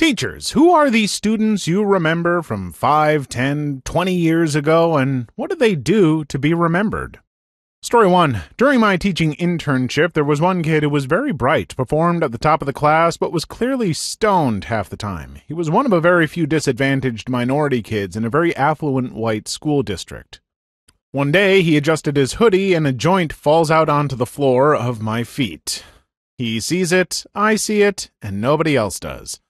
Teachers, who are these students you remember from 5, 10, 20 years ago, and what did they do to be remembered? Story 1. During my teaching internship, there was one kid who was very bright, performed at the top of the class, but was clearly stoned half the time. He was one of a very few disadvantaged minority kids in a very affluent white school district. One day, he adjusted his hoodie and a joint falls out onto the floor of my feet. He sees it, I see it, and nobody else does.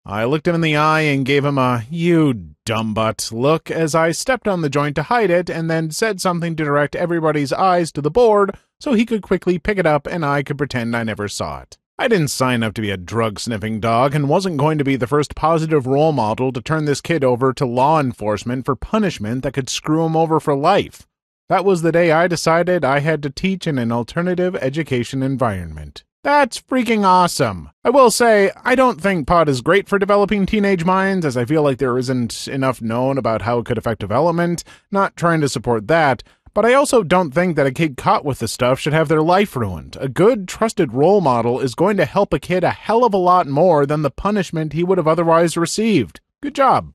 I looked him in the eye and gave him a "you dumb butt" look as I stepped on the joint to hide it and then said something to direct everybody's eyes to the board so he could quickly pick it up and I could pretend I never saw it. I didn't sign up to be a drug-sniffing dog and wasn't going to be the first positive role model to turn this kid over to law enforcement for punishment that could screw him over for life. That was the day I decided I had to teach in an alternative education environment. That's freaking awesome. I will say, I don't think pot is great for developing teenage minds, as I feel like there isn't enough known about how it could affect development, not trying to support that, but I also don't think that a kid caught with this stuff should have their life ruined. A good, trusted role model is going to help a kid a hell of a lot more than the punishment he would have otherwise received. Good job.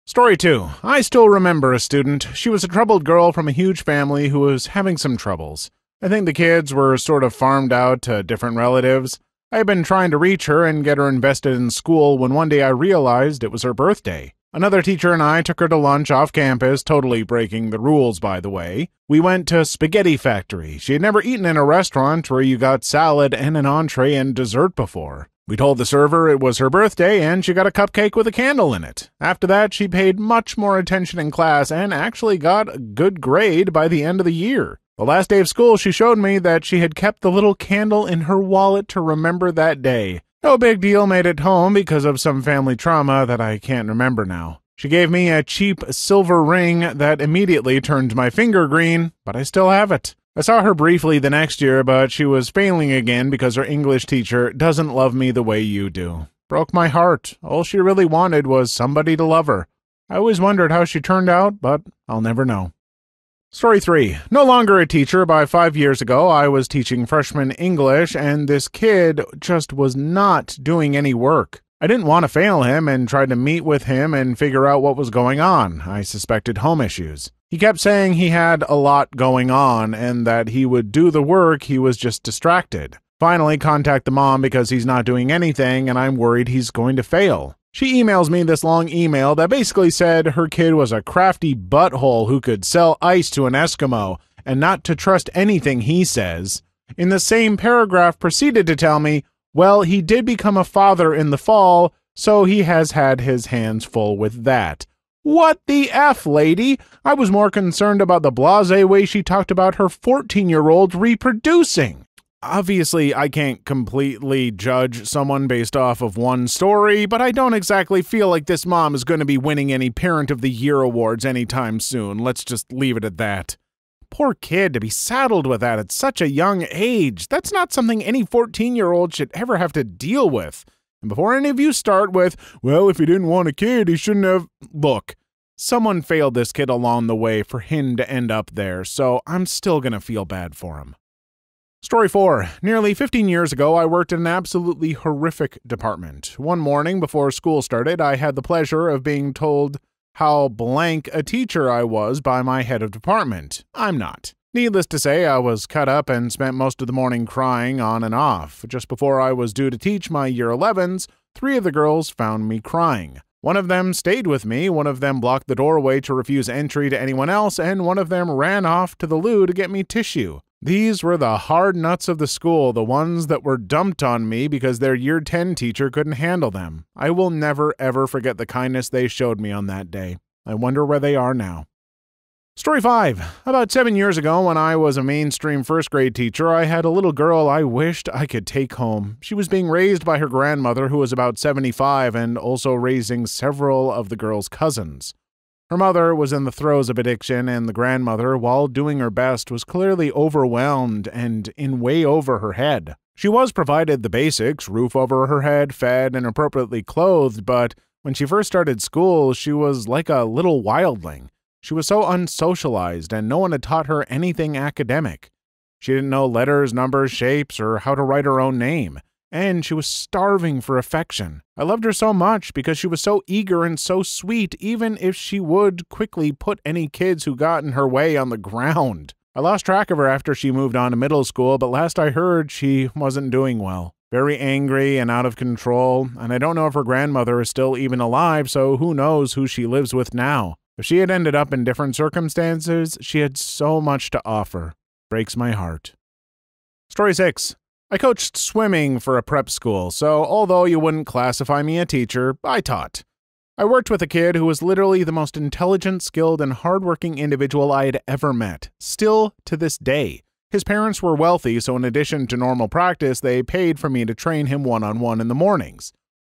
Story 2. I still remember a student. She was a troubled girl from a huge family who was having some troubles. I think the kids were sort of farmed out to different relatives. I had been trying to reach her and get her invested in school when one day I realized it was her birthday. Another teacher and I took her to lunch off campus, totally breaking the rules, by the way. We went to Spaghetti Factory. She had never eaten in a restaurant where you got salad and an entree and dessert before. We told the server it was her birthday, and she got a cupcake with a candle in it. After that, she paid much more attention in class and actually got a good grade by the end of the year. The last day of school, she showed me that she had kept the little candle in her wallet to remember that day. No big deal, made it home because of some family trauma that I can't remember now. She gave me a cheap silver ring that immediately turned my finger green, but I still have it. I saw her briefly the next year, but she was failing again because her English teacher doesn't love me the way you do. Broke my heart. All she really wanted was somebody to love her. I always wondered how she turned out, but I'll never know. Story 3. No longer a teacher. By 5 years ago, I was teaching freshman English, and this kid just was not doing any work. I didn't want to fail him and tried to meet with him and figure out what was going on. I suspected home issues. He kept saying he had a lot going on and that he would do the work, he was just distracted. Finally, contact the mom because he's not doing anything and I'm worried he's going to fail. She emails me this long email that basically said her kid was a crafty butthole who could sell ice to an Eskimo and not to trust anything he says. In the same paragraph proceeded to tell me, well, he did become a father in the fall, so he has had his hands full with that. What the F, lady? I was more concerned about the blasé way she talked about her 14-year-old reproducing. Obviously, I can't completely judge someone based off of one story, but I don't exactly feel like this mom is going to be winning any Parent of the Year awards anytime soon. Let's just leave it at that. Poor kid to be saddled with that at such a young age. That's not something any 14-year-old should ever have to deal with. And before any of you start with, well, if he didn't want a kid, he shouldn't have... Look, someone failed this kid along the way for him to end up there, so I'm still going to feel bad for him. Story 4. Nearly 15 years ago, I worked in an absolutely horrific department. One morning before school started, I had the pleasure of being told how blank a teacher I was by my head of department. I'm not. Needless to say, I was cut up and spent most of the morning crying on and off. Just before I was due to teach my year 11s, 3 of the girls found me crying. One of them stayed with me, one of them blocked the doorway to refuse entry to anyone else, and one of them ran off to the loo to get me tissue. These were the hard nuts of the school, the ones that were dumped on me because their year 10 teacher couldn't handle them. I will never, ever forget the kindness they showed me on that day. I wonder where they are now. Story 5. About 7 years ago, when I was a mainstream first grade teacher, I had a little girl I wished I could take home. She was being raised by her grandmother, who was about 75, and also raising several of the girl's cousins. Her mother was in the throes of addiction, and the grandmother, while doing her best, was clearly overwhelmed and in way over her head. She was provided the basics, roof over her head, fed, and appropriately clothed, but when she first started school, she was like a little wildling. She was so unsocialized, and no one had taught her anything academic. She didn't know letters, numbers, shapes, or how to write her own name. and she was starving for affection. I loved her so much because she was so eager and so sweet, even if she would quickly put any kids who got in her way on the ground. I lost track of her after she moved on to middle school, but last I heard, she wasn't doing well. Very angry and out of control, and I don't know if her grandmother is still even alive, so who knows who she lives with now. If she had ended up in different circumstances, she had so much to offer. Breaks my heart. Story 6. I coached swimming for a prep school, so although you wouldn't classify me a teacher, I taught. I worked with a kid who was literally the most intelligent, skilled, and hardworking individual I had ever met, still to this day. His parents were wealthy, so in addition to normal practice, they paid for me to train him one-on-one in the mornings.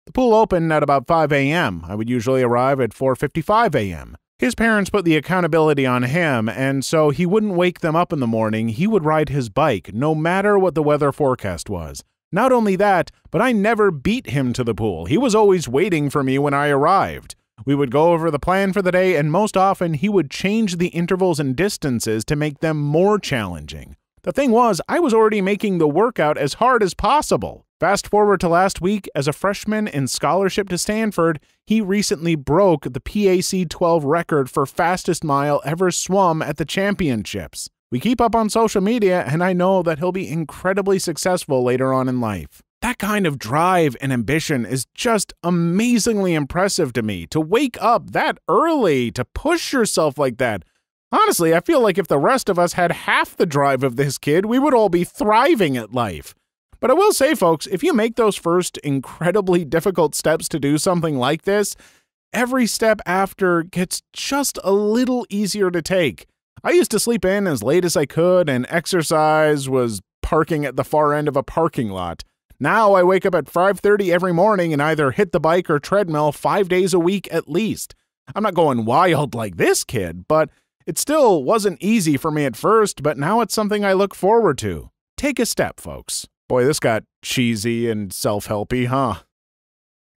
The pool opened at about 5 a.m. I would usually arrive at 4:55 a.m. His parents put the accountability on him, and so he wouldn't wake them up in the morning. He would ride his bike, no matter what the weather forecast was. Not only that, but I never beat him to the pool. He was always waiting for me when I arrived. We would go over the plan for the day, and most often he would change the intervals and distances to make them more challenging. The thing was, I was already making the workout as hard as possible. Fast forward to last week, as a freshman in scholarship to Stanford, he recently broke the PAC 12 record for fastest mile ever swum at the championships. We keep up on social media, and I know that he'll be incredibly successful later on in life. That kind of drive and ambition is just amazingly impressive to me. To wake up that early, to push yourself like that. Honestly, I feel like if the rest of us had half the drive of this kid, we would all be thriving at life. But I will say, folks, if you make those first incredibly difficult steps to do something like this, every step after gets just a little easier to take. I used to sleep in as late as I could, and exercise was parking at the far end of a parking lot. Now I wake up at 5:30 every morning and either hit the bike or treadmill 5 days a week at least. I'm not going wild like this kid, but it still wasn't easy for me at first, but now it's something I look forward to. Take a step, folks. Boy, this got cheesy and self-helpy, huh?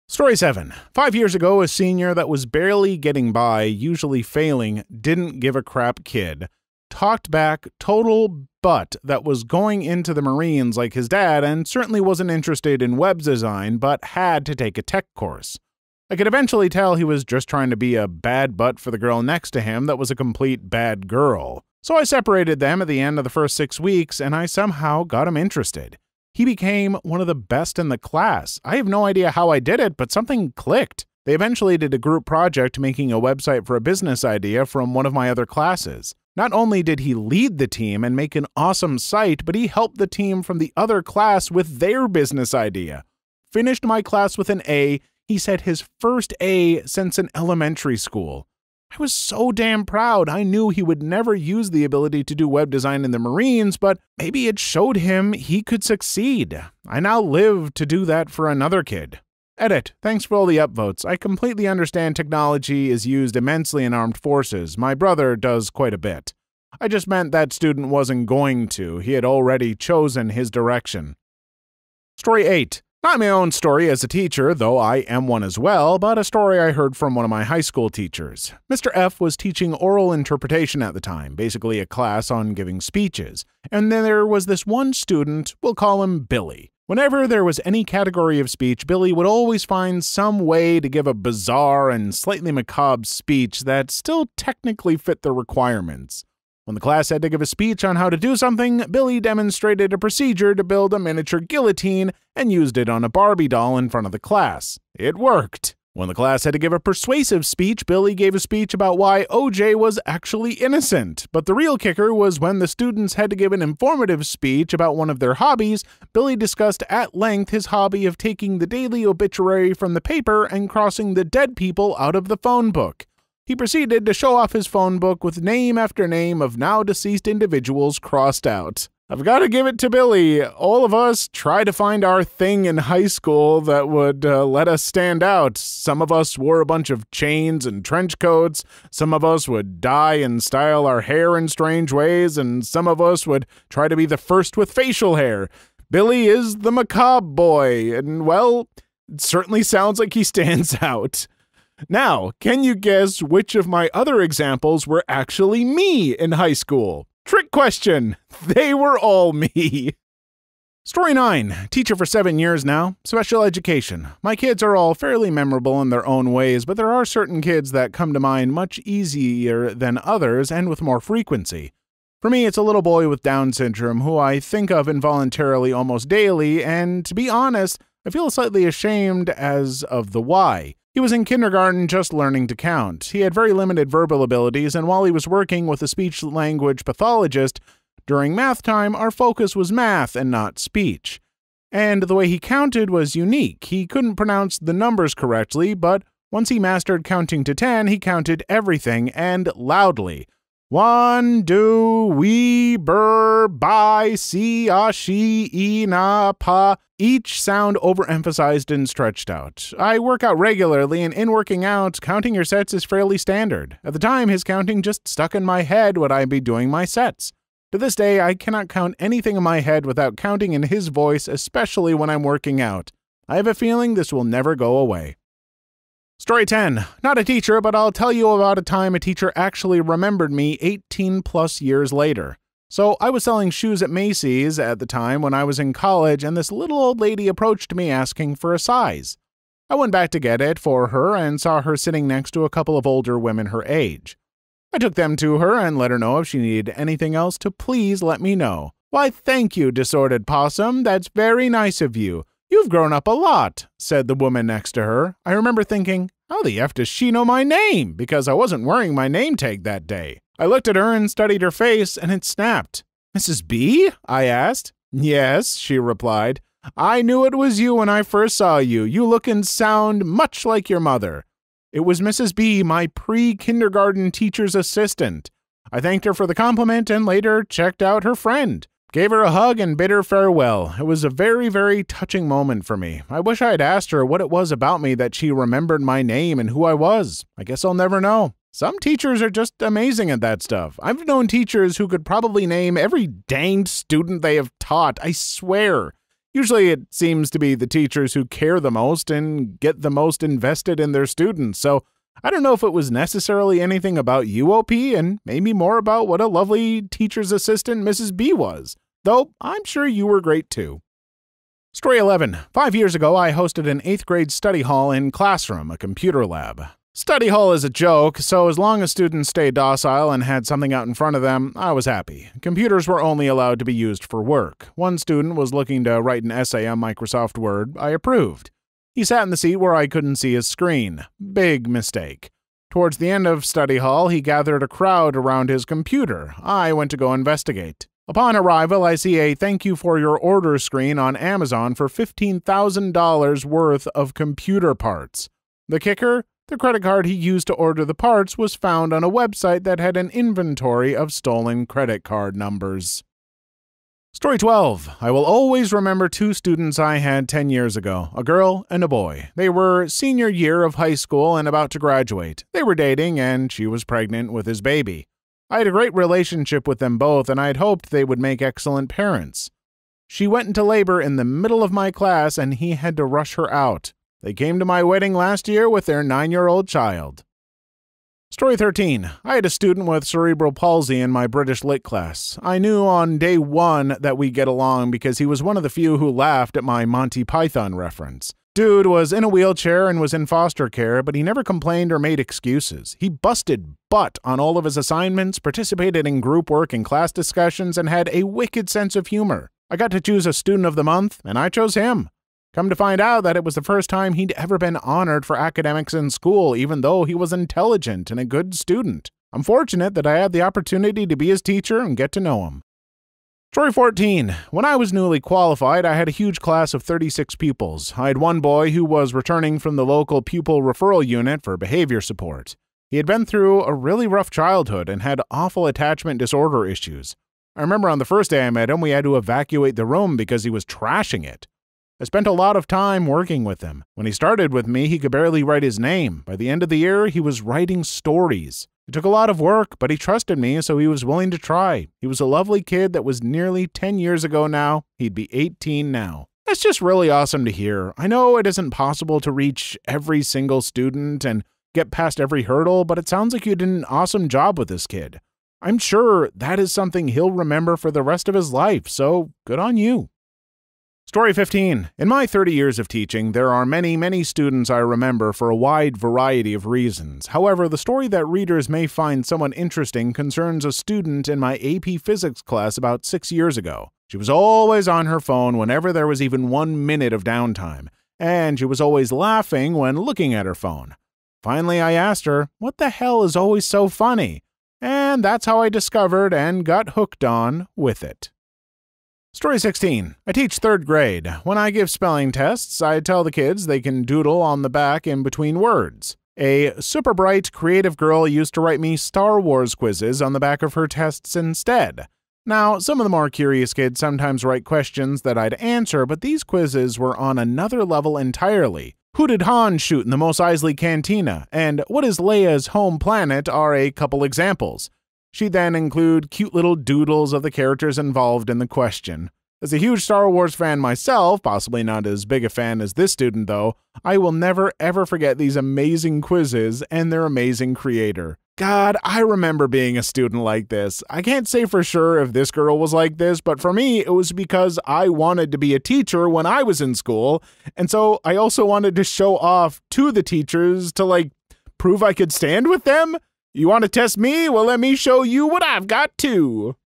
Story 7. 5 years ago, a senior that was barely getting by, usually failing, didn't give a crap kid, talked back total butt that was going into the Marines like his dad and certainly wasn't interested in web design but had to take a tech course. I could eventually tell he was just trying to be a bad butt for the girl next to him that was a complete bad girl. So I separated them at the end of the first 6 weeks and I somehow got him interested. He became one of the best in the class. I have no idea how I did it, but something clicked. They eventually did a group project making a website for a business idea from one of my other classes. Not only did he lead the team and make an awesome site, but he helped the team from the other class with their business idea. Finished my class with an A. He said his first A since an elementary school. I was so damn proud. I knew he would never use the ability to do web design in the Marines, but maybe it showed him he could succeed. I now live to do that for another kid. Edit. Thanks for all the upvotes. I completely understand technology is used immensely in armed forces. My brother does quite a bit. I just meant that student wasn't going to. He had already chosen his direction. Story 8. Not my own story as a teacher, though I am one as well, but a story I heard from one of my high school teachers. Mr. F was teaching oral interpretation at the time, basically a class on giving speeches. And then there was this one student, we'll call him Billy. Whenever there was any category of speech, Billy would always find some way to give a bizarre and slightly macabre speech that still technically fit the requirements. When the class had to give a speech on how to do something, Billy demonstrated a procedure to build a miniature guillotine and used it on a Barbie doll in front of the class. It worked. When the class had to give a persuasive speech, Billy gave a speech about why OJ was actually innocent. But the real kicker was when the students had to give an informative speech about one of their hobbies, Billy discussed at length his hobby of taking the daily obituary from the paper and crossing the dead people out of the phone book. He proceeded to show off his phone book with name after name of now deceased individuals crossed out. I've got to give it to Billy. All of us try to find our thing in high school that would let us stand out. Some of us wore a bunch of chains and trench coats. Some of us would dye and style our hair in strange ways. And some of us would try to be the first with facial hair. Billy is the macabre boy. And, well, it certainly sounds like he stands out. Now, can you guess which of my other examples were actually me in high school? Trick question! They were all me. Story 9. Teacher for 7 years now. Special education. My kids are all fairly memorable in their own ways, but there are certain kids that come to mind much easier than others and with more frequency. For me, it's a little boy with Down syndrome who I think of involuntarily almost daily, and to be honest, I feel slightly ashamed as of the why. He was in kindergarten just learning to count. He had very limited verbal abilities, and while he was working with a speech-language pathologist, during math time, our focus was math and not speech. And the way he counted was unique. He couldn't pronounce the numbers correctly, but once he mastered counting to 10, he counted everything, and loudly. 1, 2, we, bur, by, si, she, na, pa. Each sound overemphasized and stretched out. I work out regularly, and in working out, counting your sets is fairly standard. At the time, his counting just stuck in my head when I'd be doing my sets. To this day, I cannot count anything in my head without counting in his voice, especially when I'm working out. I have a feeling this will never go away. Story 10. Not a teacher, but I'll tell you about a time a teacher actually remembered me 18 plus years later. So I was selling shoes at Macy's at the time when I was in college, and this little old lady approached me asking for a size. I went back to get it for her and saw her sitting next to a couple of older women her age. I took them to her and let her know if she needed anything else to please let me know. "Why, thank you, Disordered Possum. That's very nice of you. You've grown up a lot," said the woman next to her. I remember thinking, how the F does she know my name? Because I wasn't wearing my name tag that day. I looked at her and studied her face, and it snapped. "Mrs. B?" I asked. "Yes," she replied. "I knew it was you when I first saw you. You look and sound much like your mother." It was Mrs. B, my pre-kindergarten teacher's assistant. I thanked her for the compliment and later checked out her friend. Gave her a hug and bid her farewell. It was a very, very touching moment for me. I wish I had asked her what it was about me that she remembered my name and who I was. I guess I'll never know. Some teachers are just amazing at that stuff. I've known teachers who could probably name every danged student they have taught, I swear. Usually it seems to be the teachers who care the most and get the most invested in their students, so I don't know if it was necessarily anything about you, OP, and maybe more about what a lovely teacher's assistant Mrs. B was, though I'm sure you were great too. Story 11. 5 years ago, I hosted an 8th grade study hall in classroom, a computer lab. Study hall is a joke, so as long as students stayed docile and had something out in front of them, I was happy. Computers were only allowed to be used for work. One student was looking to write an essay on Microsoft Word. I approved. He sat in the seat where I couldn't see his screen. Big mistake. Towards the end of study hall, he gathered a crowd around his computer. I went to go investigate. Upon arrival, I see a "thank you for your order" screen on Amazon for $15,000 worth of computer parts. The kicker? The credit card he used to order the parts was found on a website that had an inventory of stolen credit card numbers. Story 12. I will always remember 2 students I had 10 years ago, a girl and a boy. They were senior year of high school and about to graduate. They were dating, and she was pregnant with his baby. I had a great relationship with them both, and I had hoped they would make excellent parents. She went into labor in the middle of my class, and he had to rush her out. They came to my wedding last year with their 9-year-old child. Story 13. I had a student with cerebral palsy in my British Lit class. I knew on day 1 that we'd get along because he was one of the few who laughed at my Monty Python reference. Dude was in a wheelchair and was in foster care, but he never complained or made excuses. He busted butt on all of his assignments, participated in group work and class discussions, and had a wicked sense of humor. I got to choose a student of the month, and I chose him. Come to find out that it was the first time he'd ever been honored for academics in school, even though he was intelligent and a good student. I'm fortunate that I had the opportunity to be his teacher and get to know him. Story 14. When I was newly qualified, I had a huge class of 36 pupils. I had one boy who was returning from the local pupil referral unit for behavior support. He had been through a really rough childhood and had awful attachment disorder issues. I remember on the first day I met him, we had to evacuate the room because he was trashing it. I spent a lot of time working with him. When he started with me, he could barely write his name. By the end of the year, he was writing stories. It took a lot of work, but he trusted me, so he was willing to try. He was a lovely kid that was nearly 10 years ago now. He'd be 18 now. That's just really awesome to hear. I know it isn't possible to reach every single student and get past every hurdle, but it sounds like you did an awesome job with this kid. I'm sure that is something he'll remember for the rest of his life, so good on you. Story 15. In my 30 years of teaching, there are many students I remember for a wide variety of reasons. However, the story that readers may find somewhat interesting concerns a student in my AP Physics class about 6 years ago. She was always on her phone whenever there was even 1 minute of downtime, and she was always laughing when looking at her phone. Finally, I asked her, "What the hell is always so funny?" And that's how I discovered and got hooked on with it. Story 16. I teach 3rd grade. When I give spelling tests, I tell the kids they can doodle on the back in between words. A super bright, creative girl used to write me Star Wars quizzes on the back of her tests instead. Now, some of the more curious kids sometimes write questions that I'd answer, but these quizzes were on another level entirely. Who did Han shoot in the Mos Eisley Cantina? And what is Leia's home planet are a couple examples. She'd then include cute little doodles of the characters involved in the question. As a huge Star Wars fan myself, possibly not as big a fan as this student though, I will never ever forget these amazing quizzes and their amazing creator. God, I remember being a student like this. I can't say for sure if this girl was like this, but for me, it was because I wanted to be a teacher when I was in school, and so I also wanted to show off to the teachers to, prove I could stand with them? You want to test me? Well, let me show you what I've got too.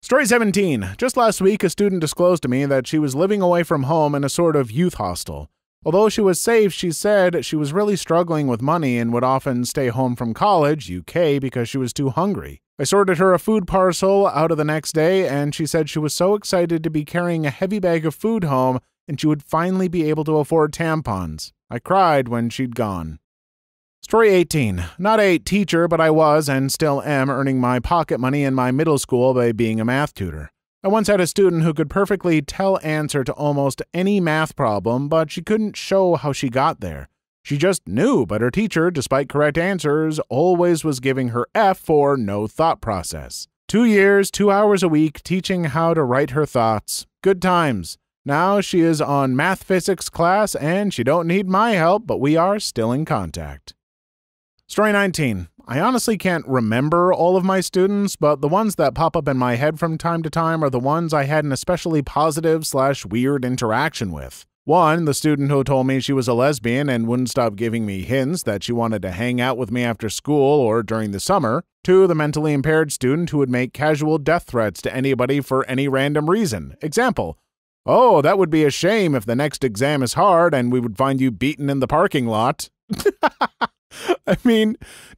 Story 17. Just last week, a student disclosed to me that she was living away from home in a sort of youth hostel. Although she was safe, she said she was really struggling with money and would often stay home from college, UK, because she was too hungry. I sorted her a food parcel out of the next day, and she said she was so excited to be carrying a heavy bag of food home and she would finally be able to afford tampons. I cried when she'd gone. Story 18. Not a teacher, but I was and still am earning my pocket money in my middle school by being a math tutor. I once had a student who could perfectly tell answer to almost any math problem, but she couldn't show how she got there. She just knew, but her teacher, despite correct answers, always was giving her F for no thought process. 2 years, 2 hours a week, teaching how to write her thoughts. Good times. Now she is on math physics class, and she don't need my help, but we are still in contact. Story 19. I honestly can't remember all of my students, but the ones that pop up in my head from time to time are the ones I had an especially positive/weird interaction with. 1, the student who told me she was a lesbian and wouldn't stop giving me hints that she wanted to hang out with me after school or during the summer. 2, the mentally impaired student who would make casual death threats to anybody for any random reason. Example, "Oh, that would be a shame if the next exam is hard and we would find you beaten in the parking lot." I mean,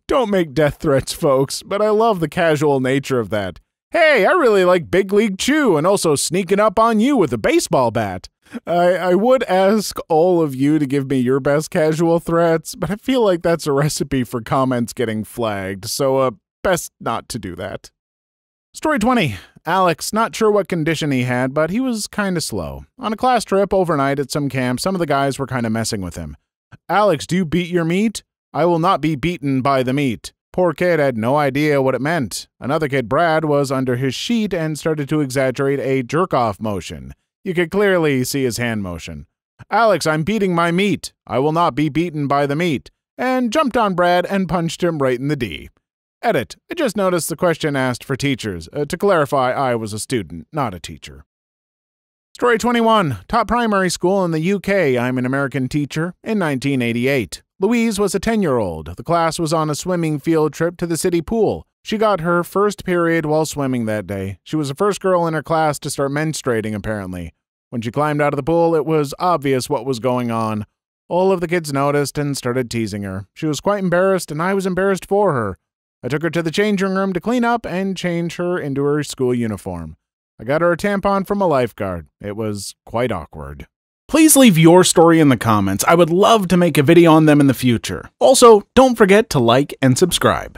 don't make death threats, folks, but I love the casual nature of that. "Hey, I really like Big League Chew and also sneaking up on you with a baseball bat." I would ask all of you to give me your best casual threats, but I feel like that's a recipe for comments getting flagged, so best not to do that. Story 20. Alex, not sure what condition he had, but he was kinda slow. On a class trip overnight at some camp, some of the guys were kinda messing with him. "Alex, do you beat your meat?" "I will not be beaten by the meat." Poor kid had no idea what it meant. Another kid, Brad, was under his sheet and started to exaggerate a jerk-off motion. You could clearly see his hand motion. "Alex, I'm beating my meat." "I will not be beaten by the meat." And jumped on Brad and punched him right in the D. Edit. I just noticed the question asked for teachers. To clarify, I was a student, not a teacher. Story 21. Taught primary school in the UK. I'm an American teacher in 1988. Louise was a 10-year-old. The class was on a swimming field trip to the city pool. She got her first period while swimming that day. She was the first girl in her class to start menstruating, apparently. When she climbed out of the pool, it was obvious what was going on. All of the kids noticed and started teasing her. She was quite embarrassed, and I was embarrassed for her. I took her to the changing room to clean up and change her into her school uniform. I got her a tampon from a lifeguard. It was quite awkward. Please leave your story in the comments. I would love to make a video on them in the future. Also, don't forget to like and subscribe.